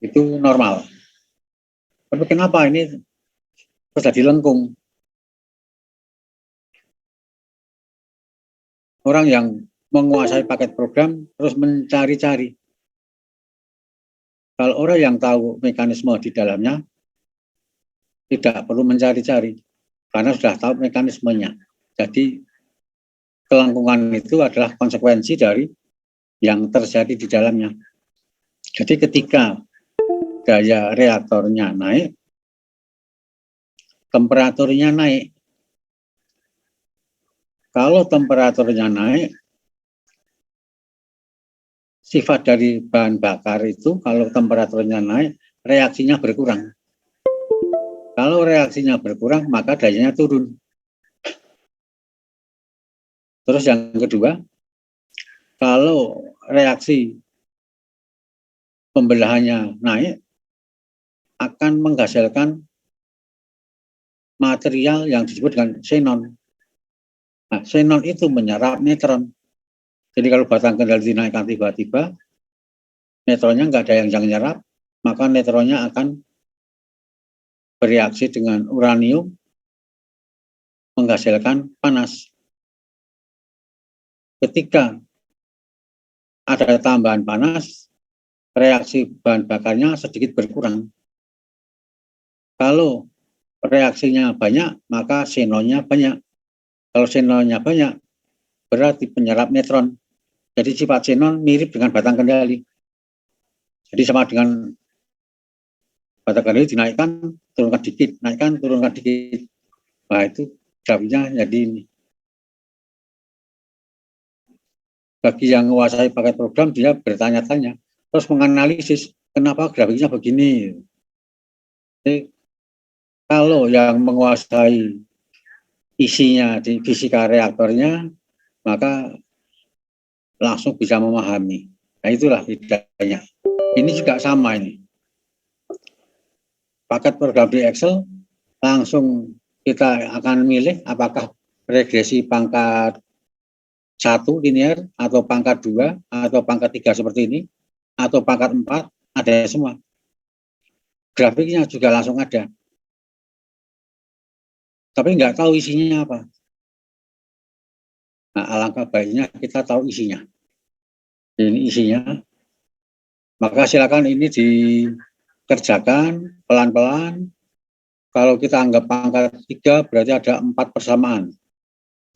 Itu normal. Tapi kenapa ini terjadi lengkung? Orang yang menguasai paket program terus mencari-cari. Kalau orang yang tahu mekanisme di dalamnya, tidak perlu mencari-cari, karena sudah tahu mekanismenya. Jadi kelangkungan itu adalah konsekuensi dari yang terjadi di dalamnya. Jadi ketika daya reaktornya naik, temperaturnya naik. Kalau temperaturnya naik, sifat dari bahan bakar itu kalau temperaturnya naik, reaksinya berkurang. Kalau reaksinya berkurang, maka dayanya turun. Terus yang kedua, kalau reaksi pembelahannya naik, akan menghasilkan material yang disebut dengan xenon. Nah, xenon itu menyerap neutron. Jadi kalau batang kendali dinaikkan tiba-tiba, neutronnya nggak ada yang menyerap, maka neutronnya akan bereaksi dengan uranium, menghasilkan panas. Ketika ada tambahan panas, reaksi bahan bakarnya sedikit berkurang. Kalau reaksinya banyak, maka xenonnya banyak. Kalau xenonnya banyak, berarti penyerap neutron. Jadi sifat xenon mirip dengan batang kendali. Jadi sama dengan batang kendali dinaikkan, turunkan dikit, naikkan, turunkan dikit. Nah itu grafiknya jadi ini. Bagi yang menguasai paket program, dia bertanya-tanya, terus menganalisis kenapa grafiknya begini. Jadi, kalau yang menguasai isinya di fisika reaktornya, maka langsung bisa memahami. Nah itulah bedanya. Ini juga sama ini. Paket program di Excel, langsung kita akan milih apakah regresi pangkat 1 linear, atau pangkat 2, atau pangkat 3 seperti ini, atau pangkat 4, ada semua. Grafiknya juga langsung ada. Tapi nggak tahu isinya apa. Nah, alangkah baiknya kita tahu isinya. Ini isinya. Maka silakan ini dikerjakan pelan-pelan. Kalau kita anggap pangkat 3 berarti ada 4 persamaan.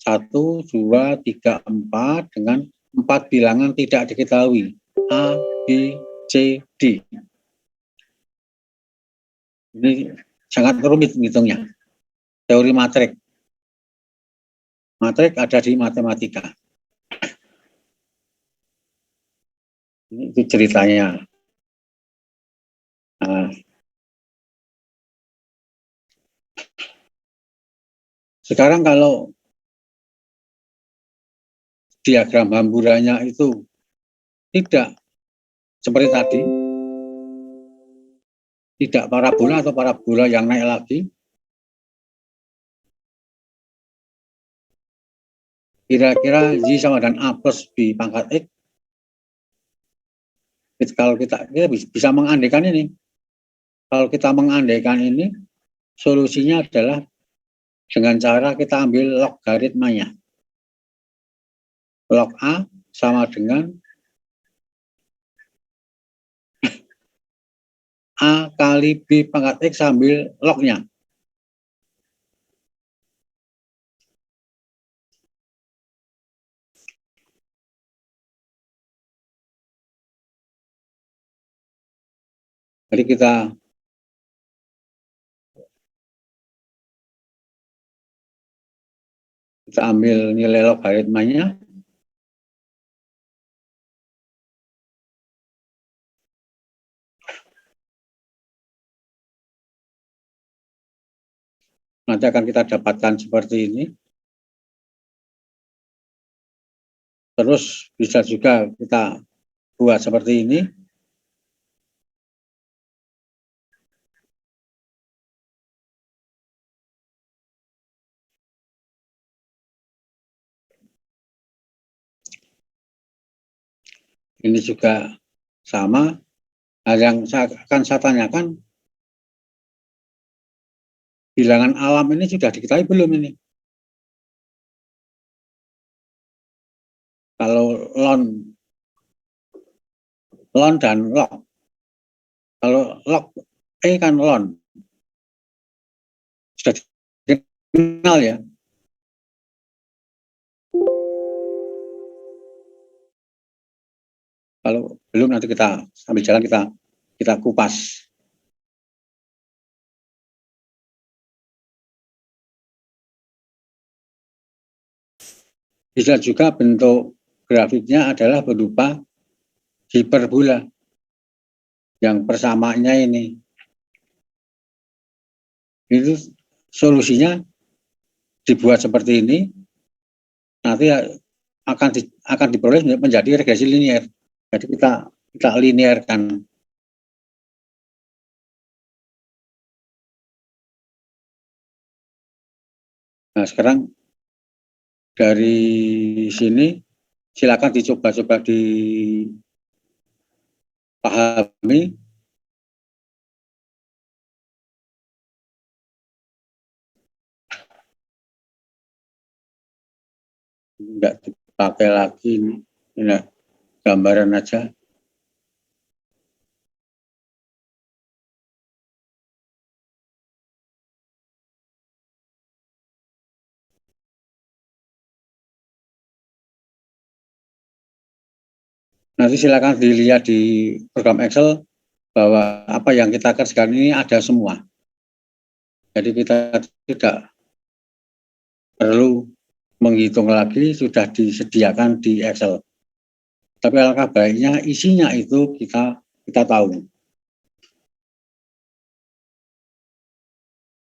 1, 2, 3, 4 dengan 4 bilangan tidak diketahui. A, B, C, D. Ini sangat rumit menghitungnya. Teori matrik. Matrik ada di matematika. Ini itu ceritanya. Nah, sekarang kalau diagram hamburannya itu tidak seperti tadi, tidak parabola atau parabola yang naik lagi, kira-kira Y sama dengan A plus B pangkat X. Kalau kita bisa mengandaikan ini. Kalau kita mengandaikan ini, solusinya adalah dengan cara kita ambil logaritmanya. Log A sama dengan A kali B pangkat X sambil lognya. Jadi kita ambil nilai logaritmanya. Nanti akan kita dapatkan seperti ini. Terus bisa juga kita buat seperti ini. Ini juga sama. Hal yang akan saya tanyakan, bilangan alam ini sudah diketahui belum ini? Kalau ln dan log. Kalau log kan ln. Sudah dikenal ya. Kalau belum, nanti kita sambil jalan kita kupas. Bisa juga bentuk grafiknya adalah berupa hiperbola yang persamaannya ini. Itu solusinya dibuat seperti ini, nanti akan diperoleh menjadi regresi linier. Jadi kita linearkan. Nah, sekarang dari sini silakan dicoba-coba dipahami. Enggak dipakai lagi ini gambaran aja. Nanti silakan dilihat di program Excel bahwa apa yang kita kerjakan ini ada semua. Jadi kita tidak perlu menghitung lagi, sudah disediakan di Excel. Tapi alangkah baiknya isinya itu kita tahu.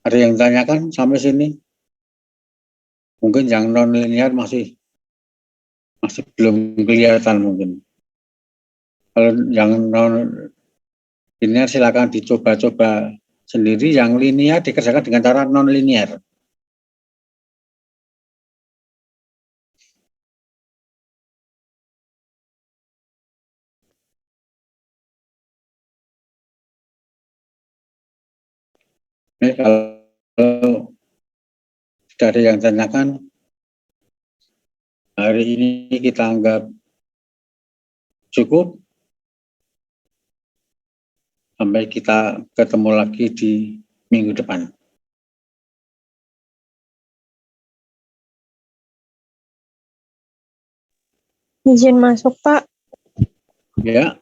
Ada yang tanyakan sampai sini? Mungkin yang non linear masih belum kelihatan mungkin. Kalau yang non linear silakan dicoba-coba sendiri. Yang linear dikerjakan dengan cara non linear. Kalau sudah ada yang tanyakan, hari ini kita anggap cukup. Sampai kita ketemu lagi di minggu depan. Izin masuk, Pak. Ya.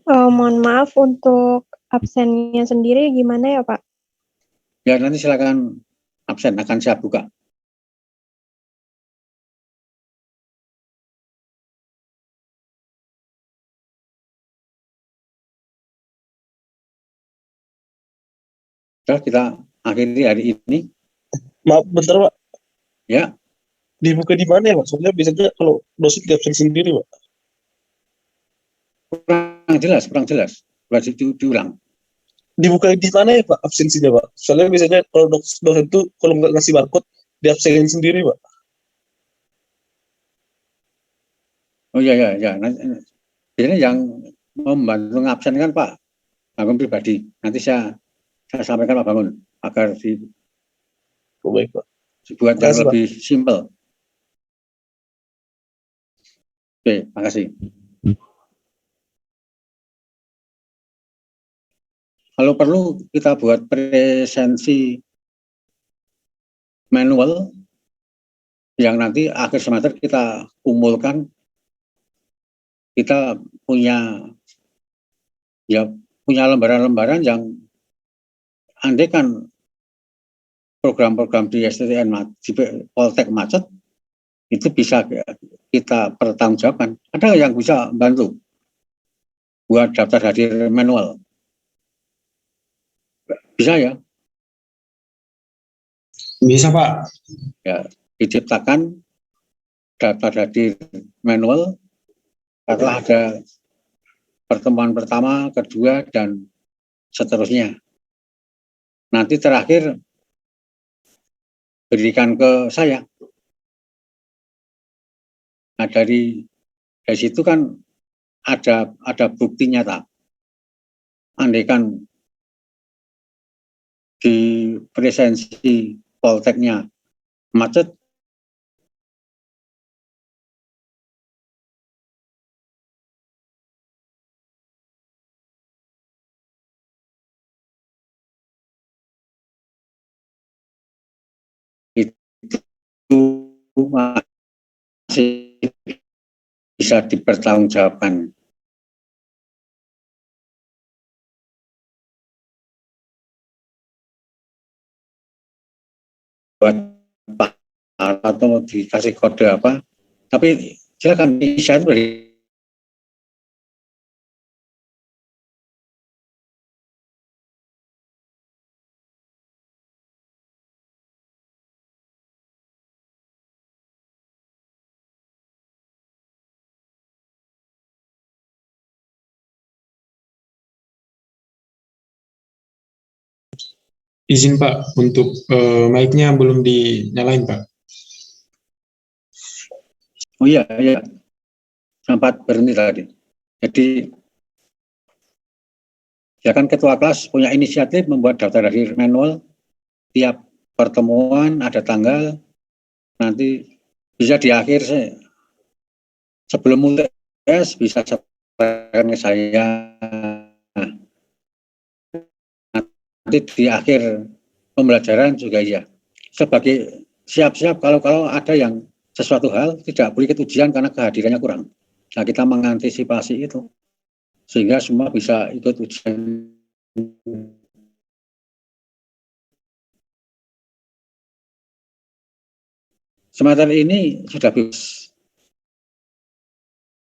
Mohon maaf untuk absennya sendiri gimana ya, Pak? Ya, nanti silakan absen, akan saya buka. Sudah kita akhiri hari ini. Maaf, bentar, Pak. Ya. Dibuka di mana ya, Pak? Soalnya biasanya kalau dosen di absen sendiri, Pak. Kurang jelas. Berarti diulang. Dibuka di mana ya, Pak, absensinya, Pak? Soalnya biasanya kalau dosen itu kalau nggak ngasih barcode, di absenin sendiri, Pak. Oh iya, ya, ya. Ini yang membantu ngabsen kan Pak Bangun pribadi. Nanti saya sampaikan Pak Bangun agar Baik, Pak. dibuat yang Makasih, Pak. lebih simpel. Oke, makasih. Kalau perlu kita buat presensi manual yang nanti akhir semester kita kumpulkan, kita punya lembaran-lembaran yang andai kan program-program di STTN di Poltek macet itu bisa kita pertanggungjawabkan. Ada yang bisa bantu buat daftar hadir manual? Bisa ya? Bisa, Pak. Ya, diciptakan daftar hadir manual setelah ada pertemuan pertama, kedua, dan seterusnya. Nanti terakhir berikan ke saya. Nah, dari situ kan ada bukti nyata. Andaikan di presensi Polteknya macet, itu masih bisa dipertanggungjawabkan. Buat Pak atau dikasih kode apa, tapi silakan di-share dari Izin Pak, untuk mic-nya belum dinyalain Pak. Oh iya, iya. Sempat berhenti tadi. Jadi, ya kan ketua kelas punya inisiatif membuat daftar hadir manual. Tiap pertemuan ada tanggal, nanti bisa di akhir sebelum UTS bisa sampaikan ke saya. Nanti di akhir pembelajaran juga ya. Sebagai siap-siap kalau ada yang sesuatu hal tidak boleh ikut ujian karena kehadirannya kurang. Nah, kita mengantisipasi itu sehingga semua bisa ikut ujian. Semester ini sudah bebas.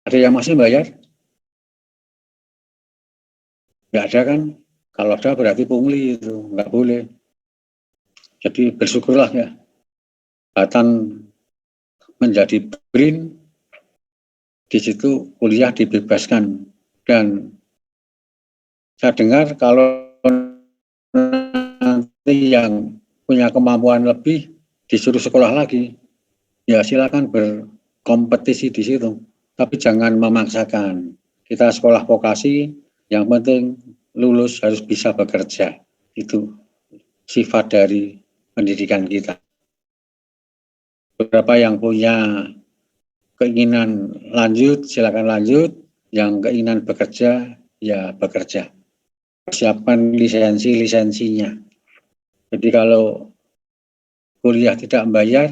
Ada yang masih bayar? Nggak ada kan? Kalau ada berarti pungli itu, nggak boleh. Jadi bersyukurlah ya. Batan menjadi BRIN, di situ kuliah dibebaskan. Dan saya dengar kalau nanti yang punya kemampuan lebih disuruh sekolah lagi, ya silakan berkompetisi di situ. Tapi jangan memaksakan. Kita sekolah vokasi, yang penting lulus harus bisa bekerja. Itu sifat dari pendidikan kita. Beberapa yang punya keinginan lanjut, silakan lanjut. Yang keinginan bekerja, ya bekerja. Persiapkan lisensinya. Jadi kalau kuliah tidak membayar,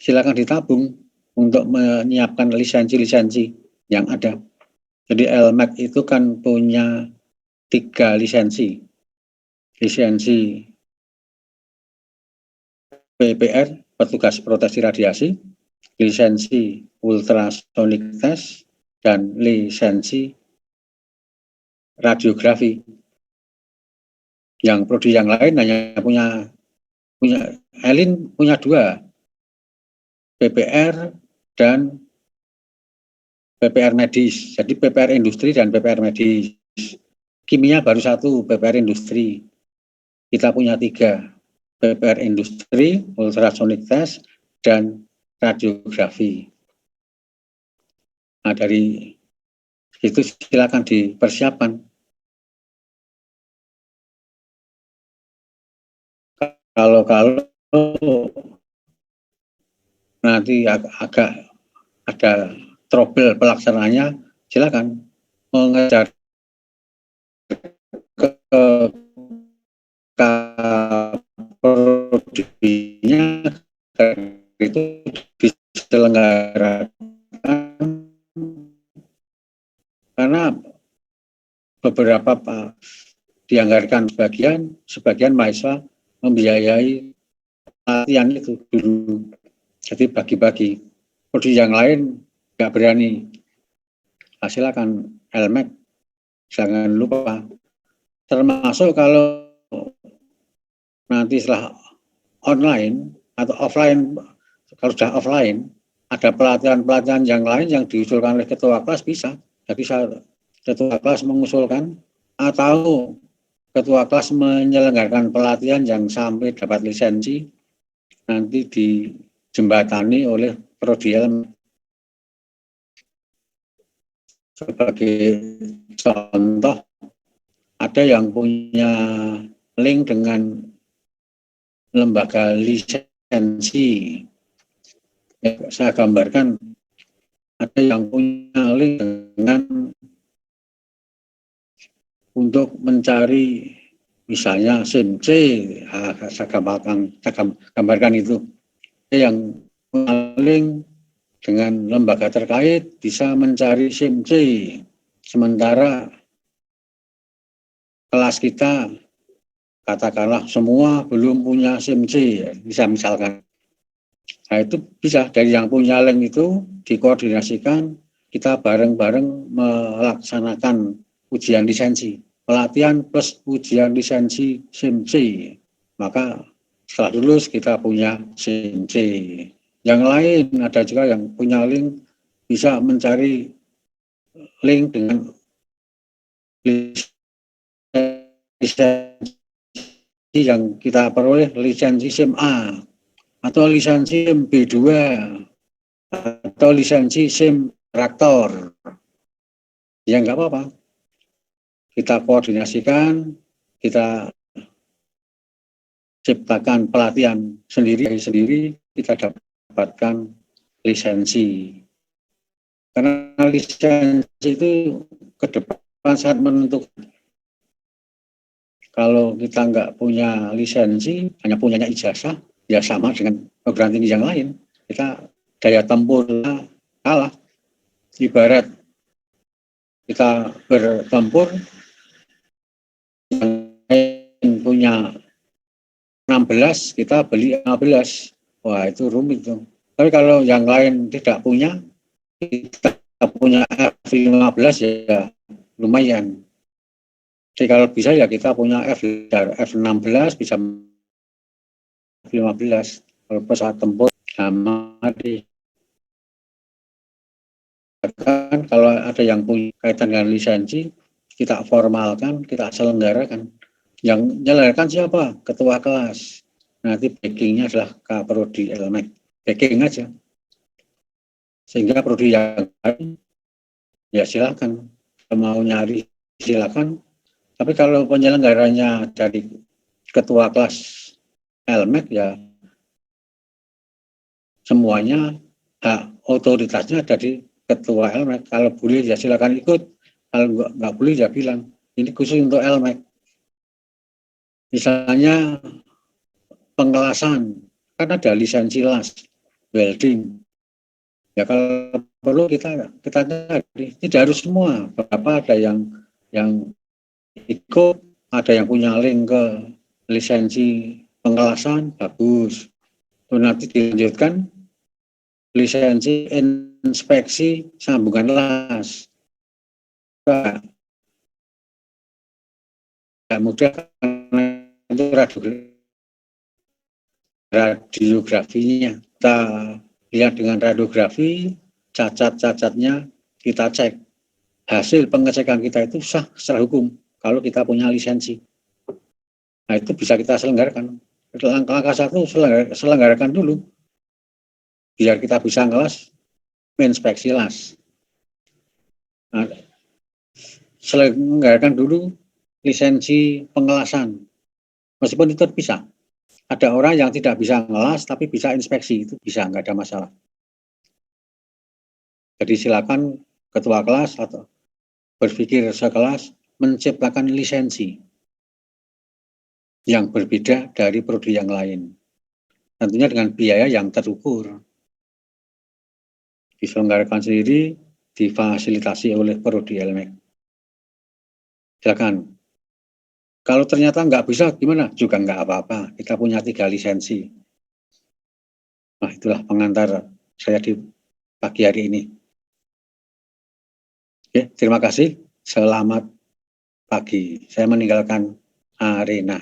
silakan ditabung untuk menyiapkan lisensi yang ada. Jadi LMAC itu kan punya 3 lisensi. Lisensi PPR, petugas proteksi radiasi, lisensi ultrasonic test, dan lisensi radiografi. Yang prodi yang lain hanya punya Elin punya 2, PPR dan PPR medis. Jadi PPR industri dan PPR medis. Kimia baru 1, PPR industri. Kita punya 3, PPR industri, ultrasonic test, dan radiografi. Nah, dari itu silakan dipersiapkan. Kalau nanti agak ada trouble pelaksanaannya, silakan mengejar ke prodinya itu diselenggarakan, karena beberapa dianggarkan sebagian mahasiswa membiayai latihan itu dulu, jadi bagi-bagi. Prodi yang lain nggak berani. Silakan LMAC, jangan lupa. Termasuk kalau nanti setelah online atau offline, kalau sudah offline, ada pelatihan-pelatihan yang lain yang diusulkan oleh ketua kelas bisa. Jadi ketua kelas mengusulkan atau ketua kelas menyelenggarakan pelatihan yang sampai dapat lisensi, nanti dijembatani oleh prodi LMAC. Sebagai contoh, ada yang punya link dengan lembaga lisensi. Ya, saya gambarkan, ada yang punya link dengan untuk mencari misalnya SIM-C, saya gambarkan itu. Yang punya link dengan lembaga terkait bisa mencari SIM-C, sementara kelas kita katakanlah semua belum punya SIM-C, bisa misalkan. Nah, itu bisa dari yang punya link itu dikoordinasikan, kita bareng-bareng melaksanakan ujian lisensi, pelatihan plus ujian lisensi SIM-C. Maka setelah lulus kita punya SIM-C. Yang lain ada juga yang punya link bisa mencari link dengan lisensi yang kita peroleh, lisensi SIM A atau lisensi SIM B2 atau lisensi SIM traktor. Ya nggak apa-apa. Kita koordinasikan, kita ciptakan pelatihan sendiri, kita dapatkan lisensi. Karena lisensi itu ke depan sangat menentukan. Kalau kita nggak punya lisensi, hanya punyanya ijazah, ya sama dengan perguruan tinggi yang lain. Kita daya tempurnya kalah. Ibarat kita bertempur, yang punya 16, kita beli 15. Wah, itu rumit tuh. Tapi kalau yang lain tidak punya, kita punya F15 ya lumayan. Jadi kalau bisa ya kita punya F16 bisa F15. Kalau pesawat tempur sama di kan kalau ada yang punya kaitan dengan lisensi, kita formalkan, kita selenggarakan. Yang menyelenggarakan siapa? Ketua kelas. Nanti backingnya adalah Kaprodi LMAC. Backing aja. Sehingga prodi yang lain, ya silakan. Mau nyari silakan. Tapi kalau penyelenggaranya dari ketua kelas LMAC, ya semuanya hak otoritasnya dari ketua LMAC. Kalau boleh ya silakan ikut. Kalau nggak boleh ya bilang. Ini khusus untuk LMAC. Misalnya pengelasan, kan ada lisensi las, welding. Ya kalau perlu kita cari, tidak harus semua. Beberapa ada yang ikut, ada yang punya link ke lisensi pengelasan, bagus. Terus nanti dilanjutkan lisensi inspeksi sambungan las. Tidak mudah itu radiografinya. Kita lihat dengan radiografi, cacat-cacatnya kita cek. Hasil pengecekan kita itu sah secara hukum kalau kita punya lisensi. Nah, itu bisa kita selenggarakan. Langkah satu selenggarakan dulu. Biar kita bisa ngelas, menginspeksi las. Nah, selenggarakan dulu lisensi pengelasan. Meskipun itu bisa. Ada orang yang tidak bisa ngelas tapi bisa inspeksi, itu bisa, nggak ada masalah. Jadi silakan ketua kelas atau berpikir sekelas menciptakan lisensi yang berbeda dari prodi yang lain. Tentunya dengan biaya yang terukur. Diselenggarakan sendiri, difasilitasi oleh prodi Elmek. Silakan. Kalau ternyata nggak bisa, gimana? Juga nggak apa-apa. Kita punya 3 lisensi. Nah, itulah pengantar saya di pagi hari ini. Oke, terima kasih. Selamat pagi. Saya meninggalkan arena.